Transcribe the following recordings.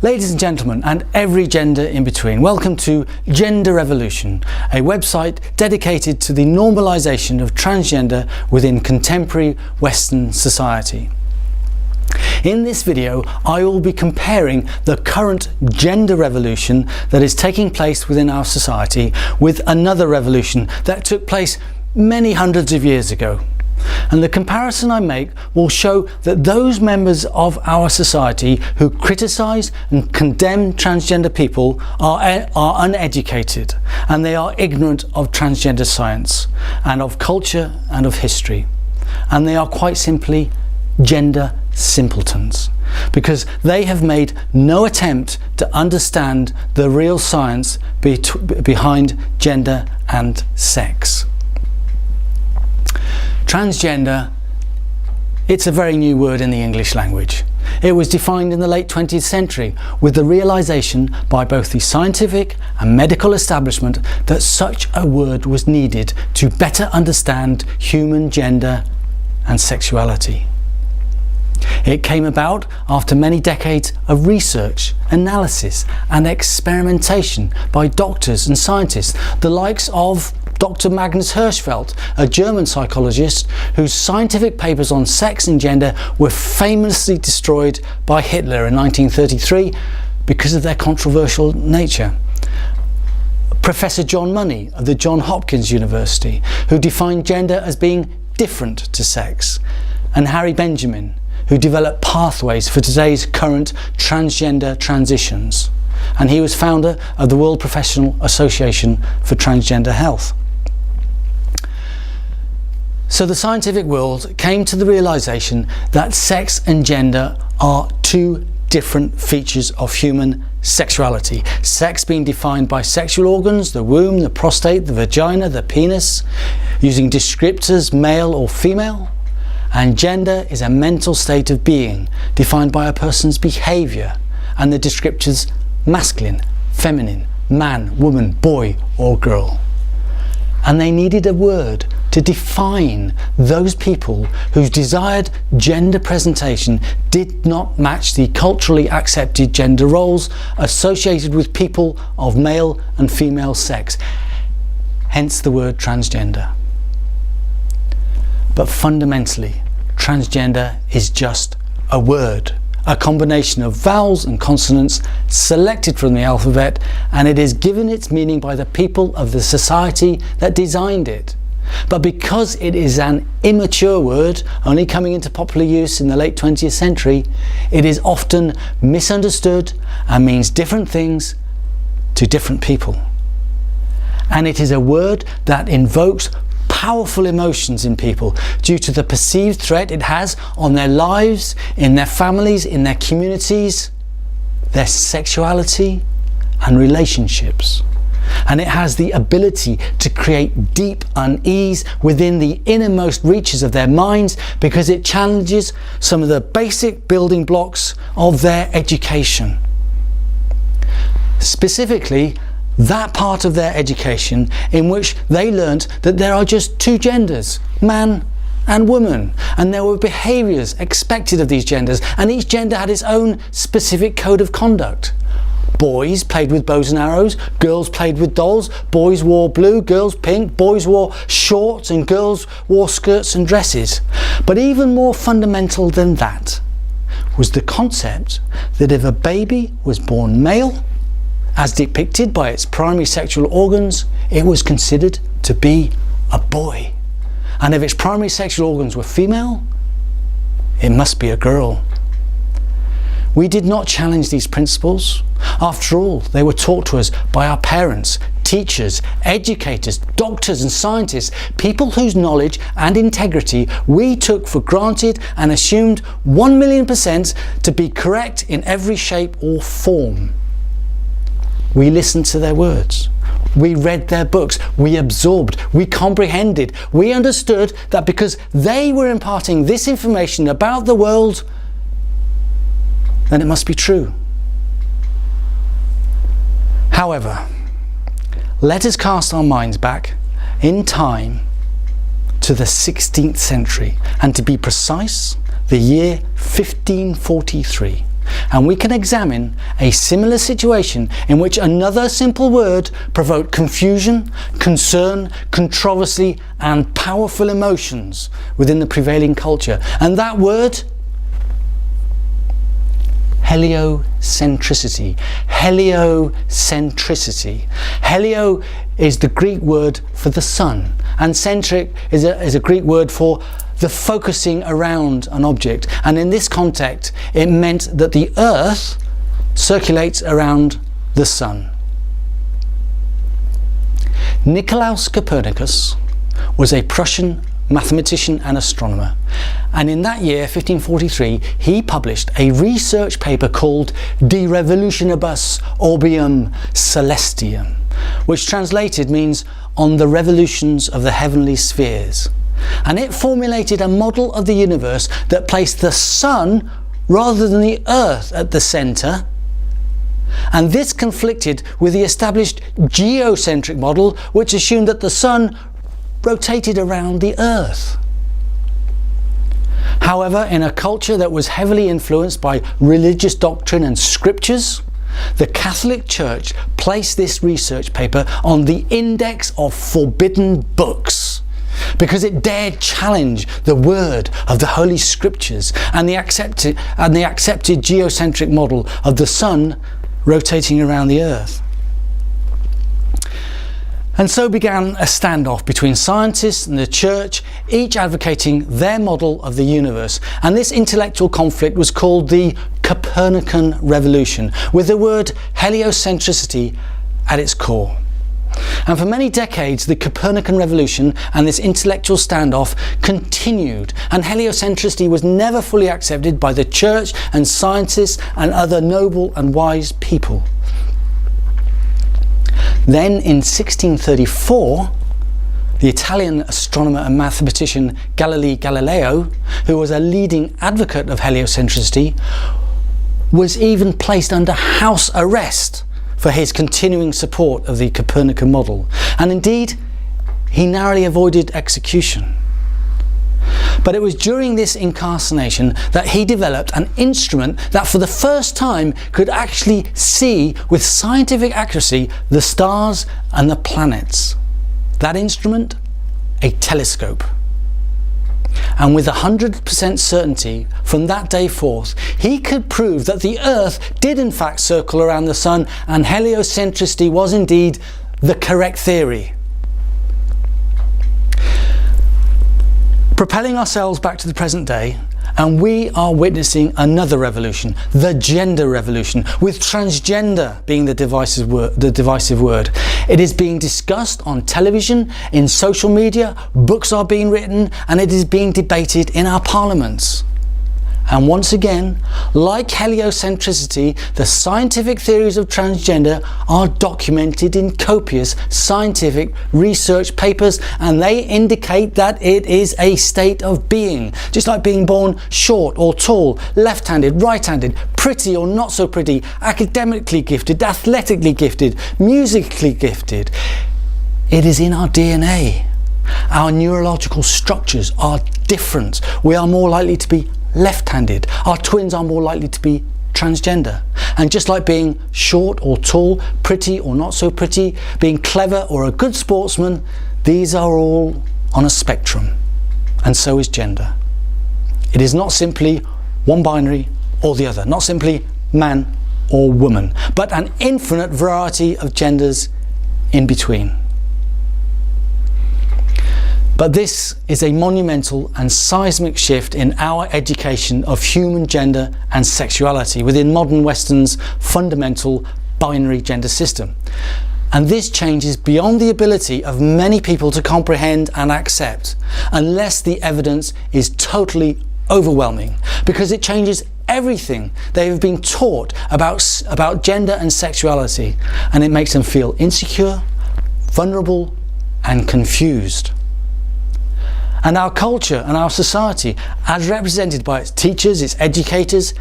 Ladies and gentlemen, and every gender in between, welcome to Gender Revolution, a website dedicated to the normalisation of transgender within contemporary Western society. In this video, I will be comparing the current gender revolution that is taking place within our society with another revolution that took place many hundreds of years ago. And the comparison I make will show that those members of our society who criticise and condemn transgender people are uneducated, and they are ignorant of transgender science and of culture and of history. And they are quite simply gender simpletons, because they have made no attempt to understand the real science behind gender and sex. Transgender, it's a very new word in the English language. It was defined in the late 20th century with the realization by both the scientific and medical establishment that such a word was needed to better understand human gender and sexuality. It came about after many decades of research, analysis and experimentation by doctors and scientists, the likes of Dr. Magnus Hirschfeld, a German psychologist whose scientific papers on sex and gender were famously destroyed by Hitler in 1933 because of their controversial nature. Professor John Money of the Johns Hopkins University, who defined gender as being different to sex, and Harry Benjamin, who developed pathways for today's current transgender transitions. And he was founder of the World Professional Association for Transgender Health. So the scientific world came to the realization that sex and gender are two different features of human sexuality. Sex being defined by sexual organs, the womb, the prostate, the vagina, the penis, using descriptors male or female. And gender is a mental state of being defined by a person's behaviour and the descriptors masculine, feminine, man, woman, boy or girl. And they needed a word to define those people whose desired gender presentation did not match the culturally accepted gender roles associated with people of male and female sex, hence the word transgender. But fundamentally, transgender is just a word, a combination of vowels and consonants selected from the alphabet, and it is given its meaning by the people of the society that designed it. But because it is an immature word, only coming into popular use in the late 20th century, it is often misunderstood and means different things to different people. And it is a word that invokes powerful emotions in people due to the perceived threat it has on their lives, in their families, in their communities, their sexuality and relationships. And it has the ability to create deep unease within the innermost reaches of their minds because it challenges some of the basic building blocks of their education. Specifically, that part of their education in which they learnt that there are just two genders, man and woman, and there were behaviours expected of these genders, and each gender had its own specific code of conduct. Boys played with bows and arrows, girls played with dolls, boys wore blue, girls pink, boys wore shorts and girls wore skirts and dresses. But even more fundamental than that was the concept that if a baby was born male, as depicted by its primary sexual organs, it was considered to be a boy. And if its primary sexual organs were female, it must be a girl. We did not challenge these principles. After all, they were taught to us by our parents, teachers, educators, doctors and scientists, people whose knowledge and integrity we took for granted and assumed 1,000,000% to be correct in every shape or form. We listened to their words. We read their books. We absorbed. We comprehended. We understood that because they were imparting this information about the world, then it must be true. However, let us cast our minds back in time to the 16th century, and to be precise, the year 1543, and we can examine a similar situation in which another simple word provoked confusion, concern, controversy and powerful emotions within the prevailing culture. And that word? Heliocentricity. Heliocentricity. Helio is the Greek word for the sun, and centric is a Greek word for the focusing around an object. And in this context, it meant that the earth circulates around the sun. Nicolaus Copernicus was a Prussian mathematician and astronomer, and in that year 1543 he published a research paper called De Revolutionibus Orbium Celestium, which translated means on the revolutions of the heavenly spheres. And it formulated a model of the universe that placed the sun rather than the earth at the centre, and this conflicted with the established geocentric model, which assumed that the sun rotated around the earth. However, in a culture that was heavily influenced by religious doctrine and scriptures, the Catholic Church placed this research paper on the index of forbidden books, because it dared challenge the word of the Holy Scriptures and the accepted geocentric model of the sun rotating around the earth. And so began a standoff between scientists and the church, each advocating their model of the universe. And this intellectual conflict was called the Copernican Revolution, with the word heliocentricity at its core. And for many decades, the Copernican Revolution and this intellectual standoff continued, and heliocentricity was never fully accepted by the church and scientists and other noble and wise people. Then in 1634, the Italian astronomer and mathematician Galileo, who was a leading advocate of heliocentricity, was even placed under house arrest for his continuing support of the Copernican model. And indeed, he narrowly avoided execution. But it was during this incarceration that he developed an instrument that for the first time could actually see with scientific accuracy the stars and the planets. That instrument? A telescope. And with 100% certainty from that day forth, he could prove that the Earth did in fact circle around the sun, and heliocentricity was indeed the correct theory. Propelling ourselves back to the present day, and we are witnessing another revolution, the gender revolution, with transgender being the divisive word. It is being discussed on television, in social media, books are being written, and it is being debated in our parliaments. And once again, like heliocentricity, the scientific theories of transgender are documented in copious scientific research papers, and they indicate that it is a state of being. Just like being born short or tall, left-handed, right-handed, pretty or not so pretty, academically gifted, athletically gifted, musically gifted. It is in our DNA. Our neurological structures are different. We are more likely to be left-handed. Our twins are more likely to be transgender. And just like being short or tall, pretty or not so pretty, being clever or a good sportsman, these are all on a spectrum. And so is gender. It is not simply one binary or the other, not simply man or woman, but an infinite variety of genders in between. But this is a monumental and seismic shift in our education of human gender and sexuality within modern Western's fundamental binary gender system. And this change is beyond the ability of many people to comprehend and accept, unless the evidence is totally overwhelming, because it changes everything they have been taught about gender and sexuality, and it makes them feel insecure, vulnerable, and confused. And our culture and our society, as represented by its teachers, its educators,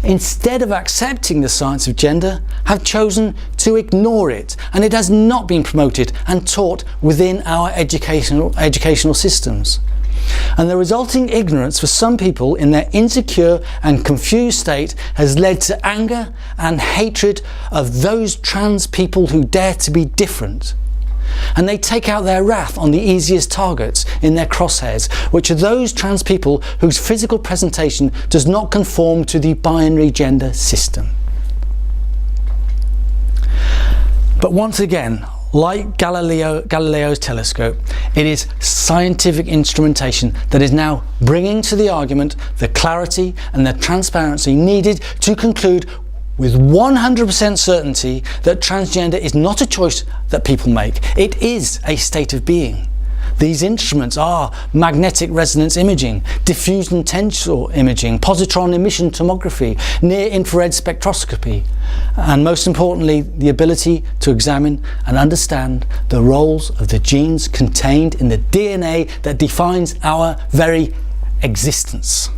instead of accepting the science of gender, have chosen to ignore it, and it has not been promoted and taught within our educational systems. And the resulting ignorance for some people in their insecure and confused state has led to anger and hatred of those trans people who dare to be different. And they take out their wrath on the easiest targets in their crosshairs, which are those trans people whose physical presentation does not conform to the binary gender system. But once again, like Galileo's telescope, it is scientific instrumentation that is now bringing to the argument the clarity and the transparency needed to conclude with 100% certainty that transgender is not a choice that people make. It is a state of being. These instruments are magnetic resonance imaging, diffuse and tensor imaging, positron emission tomography, near-infrared spectroscopy, and most importantly, the ability to examine and understand the roles of the genes contained in the DNA that defines our very existence.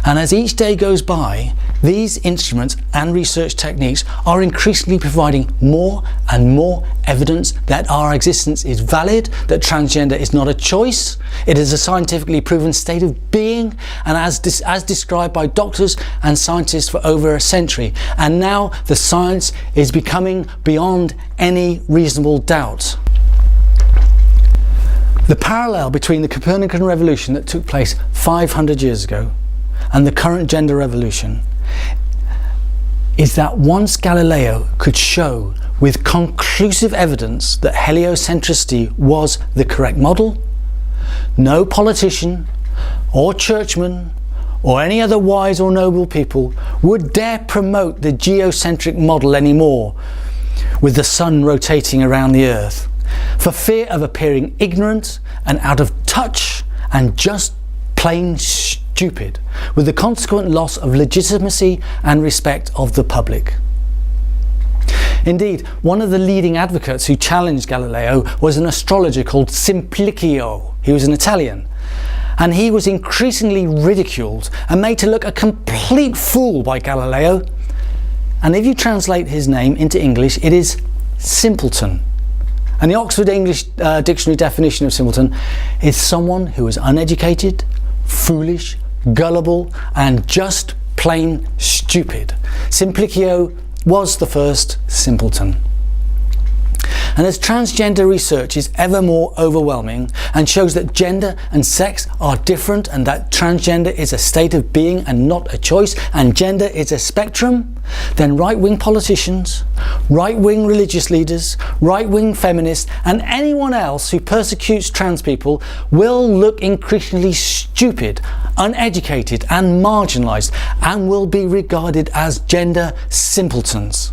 And as each day goes by, these instruments and research techniques are increasingly providing more and more evidence that our existence is valid, that transgender is not a choice, it is a scientifically proven state of being, and as described by doctors and scientists for over a century. And now the science is becoming beyond any reasonable doubt. The parallel between the Copernican revolution that took place 500 years ago and the current gender revolution is that once Galileo could show with conclusive evidence that heliocentricity was the correct model, no politician or churchman or any other wise or noble people would dare promote the geocentric model anymore, with the sun rotating around the earth, for fear of appearing ignorant and out of touch and just plain stupid, with the consequent loss of legitimacy and respect of the public. Indeed, one of the leading advocates who challenged Galileo was an astrologer called Simplicio. He was an Italian, and he was increasingly ridiculed and made to look a complete fool by Galileo. And if you translate his name into English, it is simpleton. And the Oxford English Dictionary definition of simpleton is someone who is uneducated, foolish, gullible, and just plain stupid. Simplicio was the first simpleton. And as transgender research is ever more overwhelming and shows that gender and sex are different, and that transgender is a state of being and not a choice, and gender is a spectrum, then right-wing politicians, right-wing religious leaders, right-wing feminists, and anyone else who persecutes trans people will look increasingly stupid, uneducated, and marginalised, and will be regarded as gender simpletons.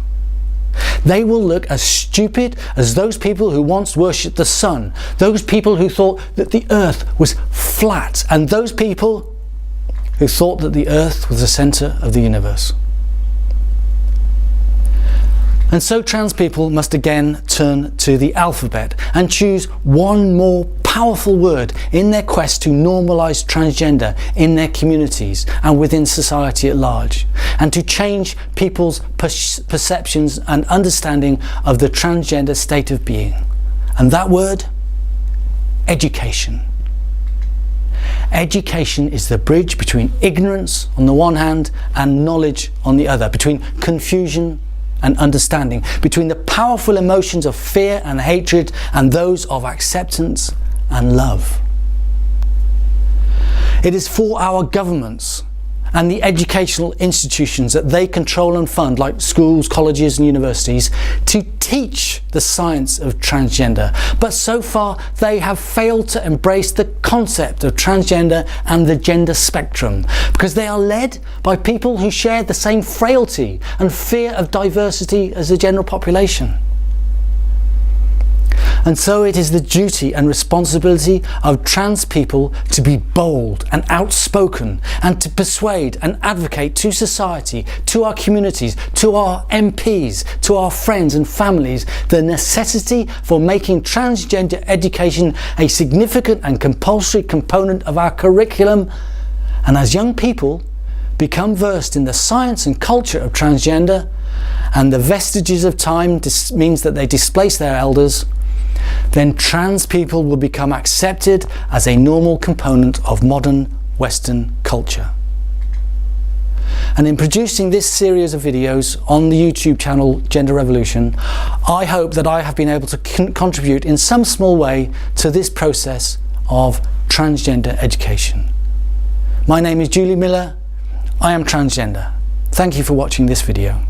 They will look as stupid as those people who once worshipped the sun, those people who thought that the earth was flat, and those people who thought that the earth was the centre of the universe. And so trans people must again turn to the alphabet and choose one more powerful word in their quest to normalise transgender in their communities and within society at large, and to change people's perceptions and understanding of the transgender state of being. And that word? Education. Education is the bridge between ignorance on the one hand and knowledge on the other, between confusion and understanding, between the powerful emotions of fear and hatred and those of acceptance and love. It is for our governments and the educational institutions that they control and fund, like schools, colleges and universities, to teach the science of transgender. But so far they have failed to embrace the concept of transgender and the gender spectrum, because they are led by people who share the same frailty and fear of diversity as the general population. And so it is the duty and responsibility of trans people to be bold and outspoken, and to persuade and advocate to society, to our communities, to our MPs, to our friends and families, the necessity for making transgender education a significant and compulsory component of our curriculum. And as young people become versed in the science and culture of transgender, and the vestiges of time means that they displace their elders, then trans people will become accepted as a normal component of modern Western culture. And in producing this series of videos on the YouTube channel Gender Revolution, I hope that I have been able to contribute in some small way to this process of transgender education. My name is Julie Miller. I am transgender. Thank you for watching this video.